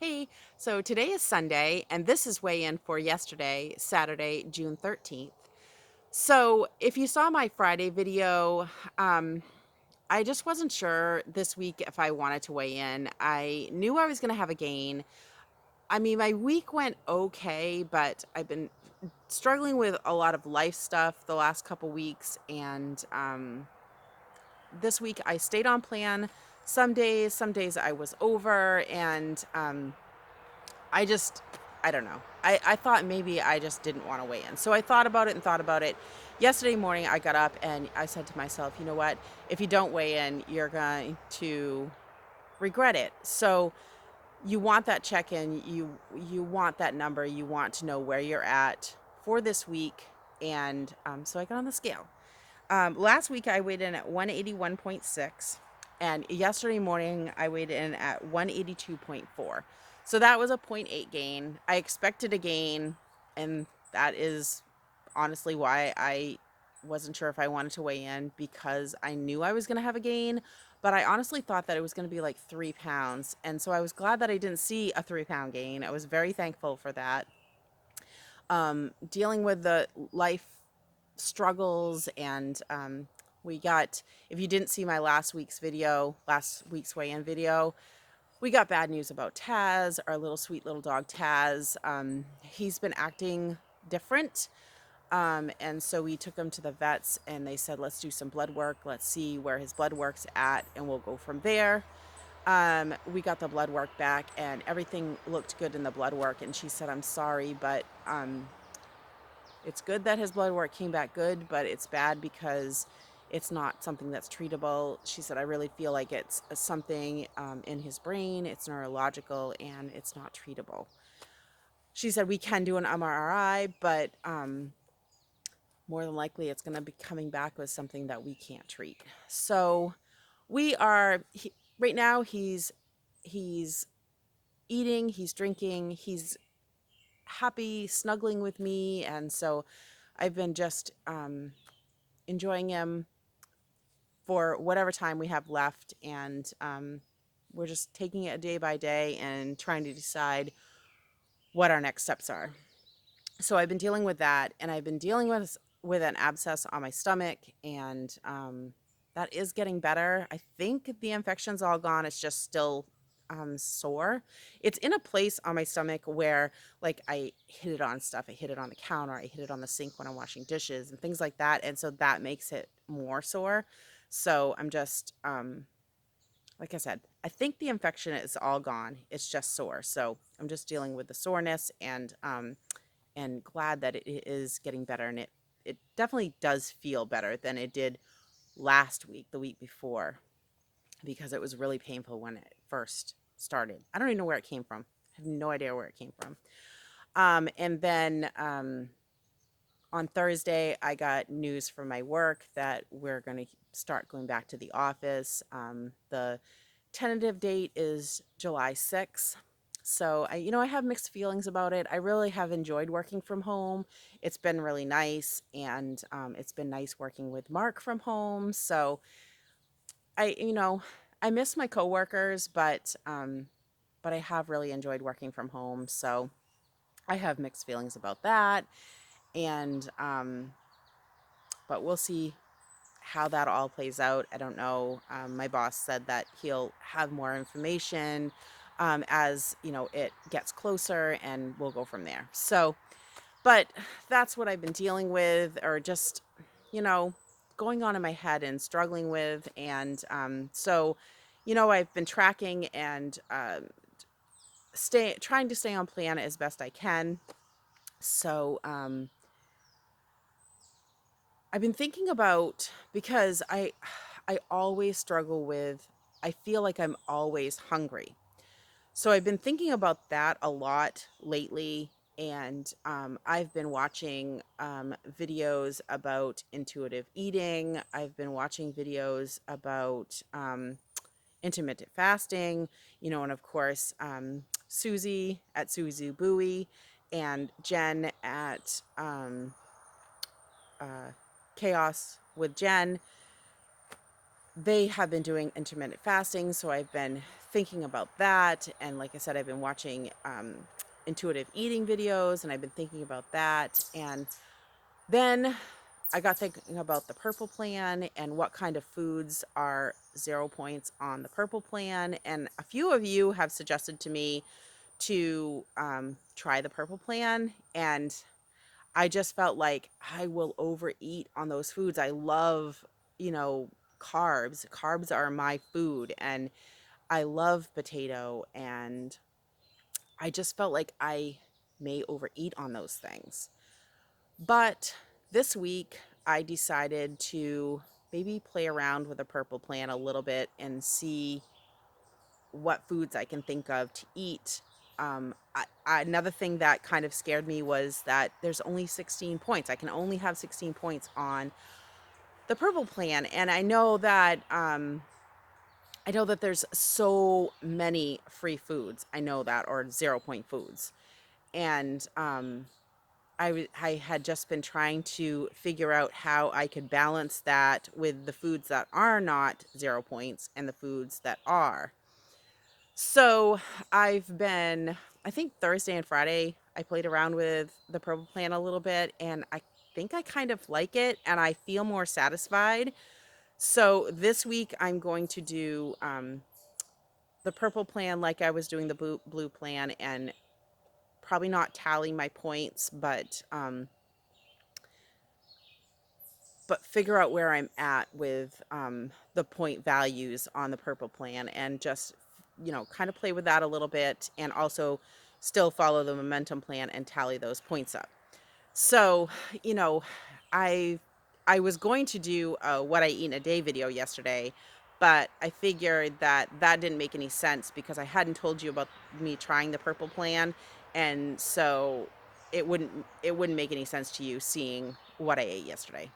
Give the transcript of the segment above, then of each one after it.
Hey, so today is Sunday, and this is weigh in for yesterday, Saturday, June 13th. So, if you saw my Friday video, um, I just wasn't sure this week if I wanted to weigh in. I knew I was going to have a gain. I mean, my week went okay, but I've been struggling with a lot of life stuff the last couple weeks, and this week I stayed on plan. Some days I was over, and I just, I don't know. I thought maybe I just didn't want to weigh in. So I thought about it and thought about it. Yesterday morning, I got up and I said to myself, you know what? If you don't weigh in, you're going to regret it. So you want that check in, you want that number, you want to know where you're at for this week. And so I got on the scale. Last week, I weighed in at 181.6. And yesterday morning, I weighed in at 182.4. So that was a point 0.8 gain. I expected a gain, and that is honestly why I wasn't sure if I wanted to weigh in, because I knew I was going to have a gain, but I honestly thought that it was going to be like 3 pounds. And so I was glad that I didn't see a 3 pound gain. I was very thankful for that. Dealing with the life struggles and we got, if you didn't see my last week's weigh-in video, we got bad news about Taz, our little sweet little dog Taz. He's been acting different. And so we took him to the vets and they said, let's do some blood work. Let's see where his blood work's at and we'll go from there. We got the blood work back and everything looked good in the blood work. And she said, I'm sorry, but it's good that his blood work came back good, but it's bad because it's not something that's treatable. She said, I really feel like it's something in his brain, it's neurological, and it's not treatable. She said, we can do an MRI, but more than likely it's going to be coming back with something that we can't treat. So right now he's eating, he's drinking, he's happy snuggling with me. And so I've been just enjoying him for whatever time we have left. And we're just taking it day by day and trying to decide what our next steps are. So I've been dealing with that, and I've been dealing with an abscess on my stomach, and that is getting better. I think the infection's all gone. It's just still sore. It's in a place on my stomach where, like, I hit it on stuff. I hit it on the counter. I hit it on the sink when I'm washing dishes and things like that. And so that makes it more sore. So I'm just, like I said, I think the infection is all gone. It's just sore. So I'm just dealing with the soreness and glad that it is getting better. And it definitely does feel better than it did last week, the week before, because it was really painful when it first started. I don't even know where it came from. I have no idea where it came from. And then on Thursday, I got news from my work that we're going to start going back to the office. The tentative date is July 6th. So I have mixed feelings about it. I really have enjoyed working from home. It's been really nice, and it's been nice working with Mark from home. So I miss my coworkers, but I have really enjoyed working from home. So I have mixed feelings about that, and but we'll see how that all plays out. I don't know. My boss said that he'll have more information as it gets closer, and we'll go from there. So, but that's what I've been dealing with, or just you know going on in my head and struggling with, and I've been tracking and trying to stay on plan as best I can. So I've been thinking about, because I always struggle with, I feel like I'm always hungry. So I've been thinking about that a lot lately, and I've been watching videos about intuitive eating. I've been watching videos about intermittent fasting, and of course Susie at Susie Bowie and Jen at uh, Chaos with Jen. They have been doing intermittent fasting, so I've been thinking about that. And like I said, I've been watching intuitive eating videos, and I've been thinking about that. And then I got thinking about the purple plan and what kind of foods are 0 points on the purple plan. And a few of you have suggested to me to try the purple plan. And I just felt like I will overeat on those foods. I love, you know, carbs. Carbs are my food. And I love potato. And I just felt like I may overeat on those things. But this week, I decided to maybe play around with a purple plan a little bit and see what foods I can think of to eat. Another thing that kind of scared me was that there's only 16 points. I can only have 16 points on the purple plan, and I know that there's so many free foods. I know that, or 0 point foods, and I had just been trying to figure out how I could balance that with the foods that are not 0 points and the foods that are. So I think Thursday and Friday, I played around with the purple plan a little bit, and I think I kind of like it and I feel more satisfied. So this week, I'm going to do the purple plan like I was doing the blue plan, and probably not tally my points, but figure out where I'm at with the point values on the purple plan, and just, you know, kind of play with that a little bit, and also still follow the momentum plan and tally those points up. So, you know, I I was going to do a what I eat in a day video yesterday, but I figured that that didn't make any sense because I hadn't told you about me trying the purple plan, and so it wouldn't make any sense to you seeing what I ate yesterday.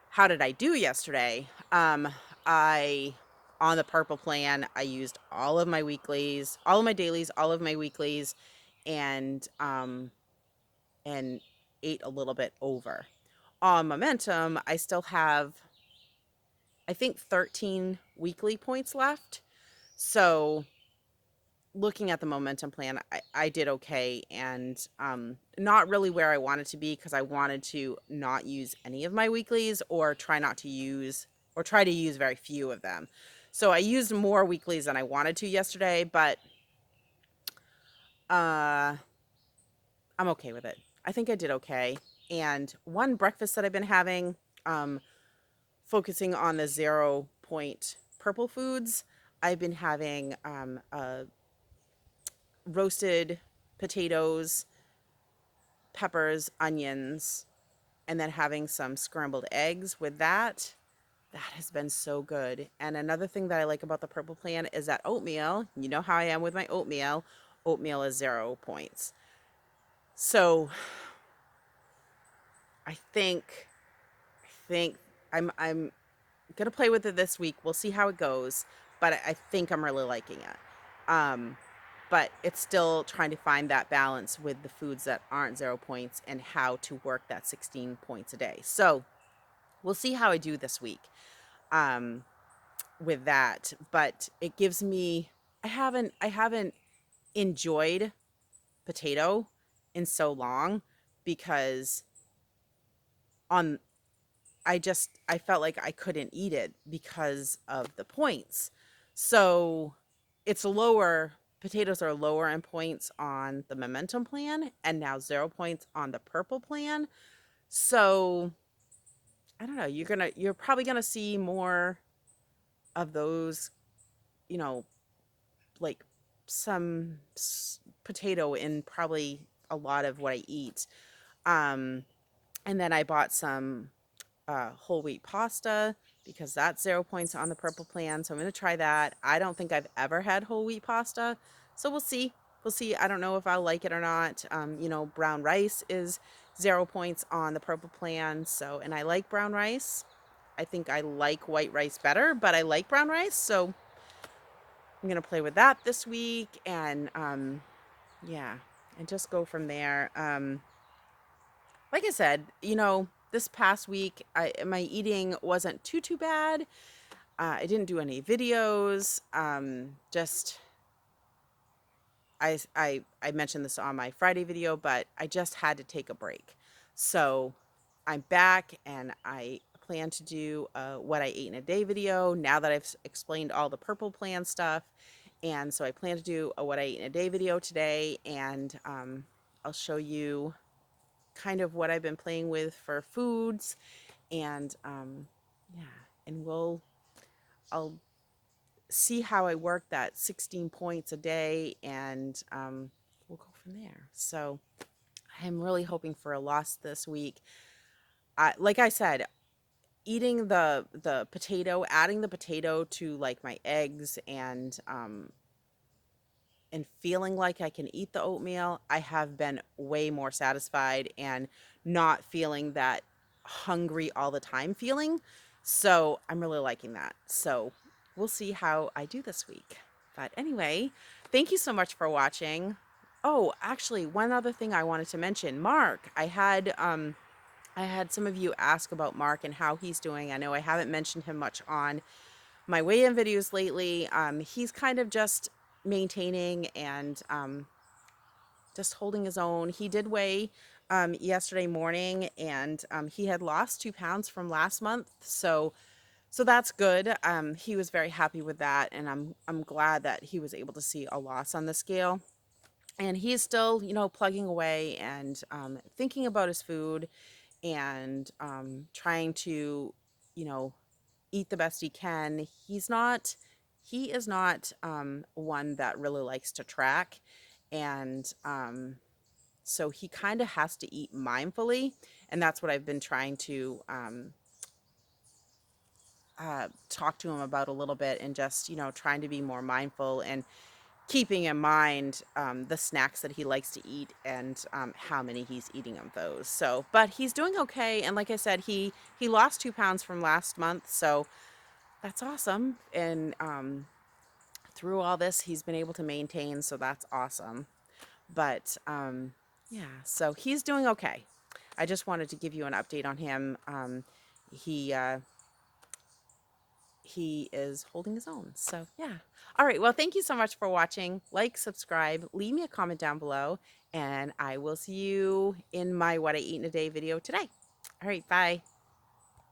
How did I do yesterday? I On the purple plan, I used all of my weeklies, all of my dailies, all of my weeklies, and and ate a little bit over. On momentum, I still have, I think, 13 weekly points left. So looking at the momentum plan, I did okay, and not really where I wanted to be, because I wanted to not use any of my weeklies, or try to use very few of them. So I used more weeklies than I wanted to yesterday, but uh, I'm okay with it. I think I did okay. And one breakfast that I've been having, um, focusing on the 0 point purple foods, I've been having roasted potatoes, peppers, onions, and then having some scrambled eggs with that. That has been so good. And another thing that I like about the purple plan is that oatmeal, you know how I am with my oatmeal, oatmeal is 0 points. So I think I'm gonna play with it this week. We'll see how it goes, but I think I'm really liking it. But it's still trying to find that balance with the foods that aren't 0 points, and how to work that 16 points a day. So we'll see how I do this week um, with that. But it gives me, I haven't enjoyed potato in so long, because on I felt like I couldn't eat it because of the points. So it's lower, potatoes are lower in points on the momentum plan, and now 0 points on the purple plan. So I don't know, you're probably gonna see more of those, you know, like some potato in probably a lot of what I eat. Um, and then I bought some whole wheat pasta, because that's 0 points on the purple plan. So I'm going to try that. I don't think I've ever had whole wheat pasta. So we'll see. We'll see. I don't know if I'll like it or not. You know, brown rice is 0 points on the purple plan. So, and I like brown rice. I think I like white rice better, but I like brown rice. So I'm going to play with that this week, and yeah, and just go from there. Like I said, you know, this past week, my eating wasn't too bad. I didn't do any videos. Just I mentioned this on my Friday video, but I just had to take a break. So I'm back and I plan to do a what I ate in a day video now that I've explained all the purple plan stuff. And so I plan to do a what I ate in a day video today, and I'll show you kind of what I've been playing with for foods, and yeah, and I'll see how I work that 16 points a day, and we'll go from there. So I'm really hoping for a loss this week. Like I said, eating the potato, adding the potato to like my eggs, and feeling like I can eat the oatmeal, I have been way more satisfied and not feeling that hungry all the time feeling. So I'm really liking that. So we'll see how I do this week. But anyway, thank you so much for watching. Oh, actually, one other thing I wanted to mention, Mark. I had some of you ask about Mark and how he's doing. I know I haven't mentioned him much on my weigh-in videos lately. He's kind of just maintaining and just holding his own. He did weigh yesterday morning, and he had lost 2 pounds from last month. So that's good. He was very happy with that, and I'm glad that he was able to see a loss on the scale. And he's still, plugging away and thinking about his food, and trying to, you know, eat the best he can. He is not one that really likes to track. And so he kind of has to eat mindfully. And that's what I've been trying to talk to him about a little bit, and just, trying to be more mindful and keeping in mind the snacks that he likes to eat, and how many he's eating of those. So, but he's doing okay. And like I said, he lost 2 pounds from last month. So that's awesome. And through all this, he's been able to maintain. So that's awesome. But yeah, so he's doing okay. I just wanted to give you an update on him. He uh, he is holding his own. So yeah. All right. Well, thank you so much for watching. Like, subscribe, leave me a comment down below, and I will see you in my What I Eat in a Day video today. All right. Bye.